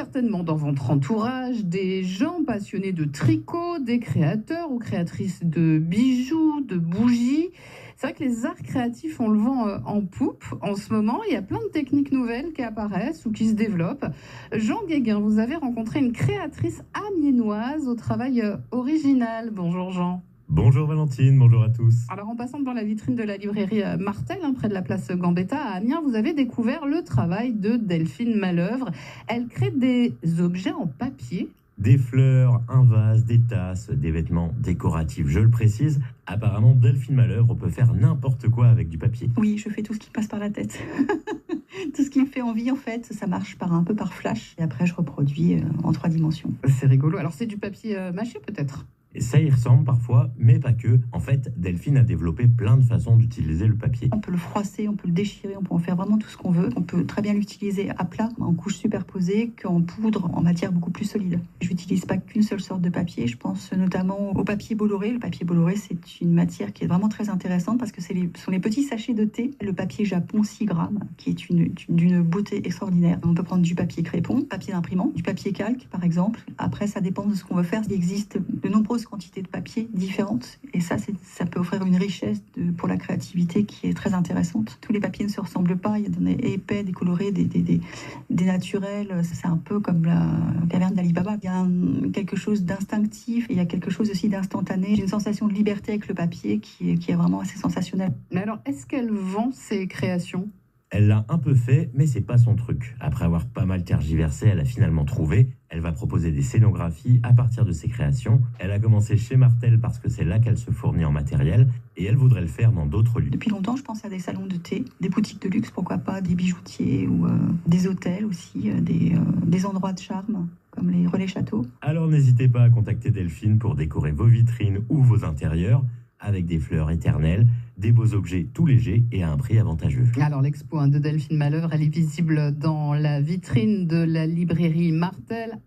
certainement dans votre entourage des gens passionnés de tricot, des créateurs ou créatrices de bijoux, de bougies. C'est vrai que les arts créatifs, on le vend en poupe en ce moment. Il y a plein de techniques nouvelles qui apparaissent ou qui se développent. Jean Guéguin, vous avez rencontré une créatrice amiénoise au travail original. Bonjour Jean. Bonjour Valentine, bonjour à tous. Alors en passant devant la vitrine de la librairie Martel, près de la place Gambetta à Amiens, vous avez découvert le travail de Delphine Malœuvre. Elle crée des objets en papier. Des fleurs, un vase, des tasses, des vêtements décoratifs, je le précise. Apparemment, Delphine Malœuvre peut faire n'importe quoi avec du papier. Oui, je fais tout ce qui passe par la tête. Tout ce qui me fait envie, en fait, ça marche un peu par flash. Et après, je reproduis en 3 dimensions. C'est rigolo. Alors c'est du papier mâché peut-être ? Et ça y ressemble parfois, mais pas que. En fait, Delphine a développé plein de façons d'utiliser le papier. On peut le froisser, on peut le déchirer, on peut en faire vraiment tout ce qu'on veut. On peut très bien l'utiliser à plat, en couches superposées, qu'en poudre, en matière beaucoup plus solide. Je n'utilise pas qu'une seule sorte de papier. Je pense notamment au papier Bolloré. Le papier Bolloré, c'est une matière qui est vraiment très intéressante parce que ce sont les petits sachets de thé. Le papier Japon 6 grammes, qui est d'une beauté extraordinaire. On peut prendre du papier crépon, papier d'imprimant, du papier calque, par exemple. Après, ça dépend de ce qu'on veut faire. Il existe de nombreuses quantités de papier différentes et ça peut offrir une richesse pour la créativité qui est très intéressante. Tous les papiers ne se ressemblent pas, il y a des épais, des colorés, des naturels. C'est un peu comme la caverne d'Ali Baba. Il y a quelque chose d'instinctif et il y a quelque chose aussi d'instantané. J'ai une sensation de liberté avec le papier qui est vraiment assez sensationnelle. Mais alors, est-ce qu'elle vend ses créations ? Elle l'a un peu fait, mais c'est pas son truc. Après avoir pas mal tergiversé, elle a finalement trouvé. Elle va proposer des scénographies à partir de ses créations. Elle a commencé chez Martel parce que c'est là qu'elle se fournit en matériel et elle voudrait le faire dans d'autres lieux. Depuis longtemps, je pense à des salons de thé, des boutiques de luxe, pourquoi pas, des bijoutiers ou des hôtels aussi, des endroits de charme comme les Relais Châteaux. Alors n'hésitez pas à contacter Delphine pour décorer vos vitrines ou vos intérieurs avec des fleurs éternelles, des beaux objets tout légers et à un prix avantageux. Alors l'expo de Delphine Malœuvre, elle est visible dans la vitrine de la librairie Martel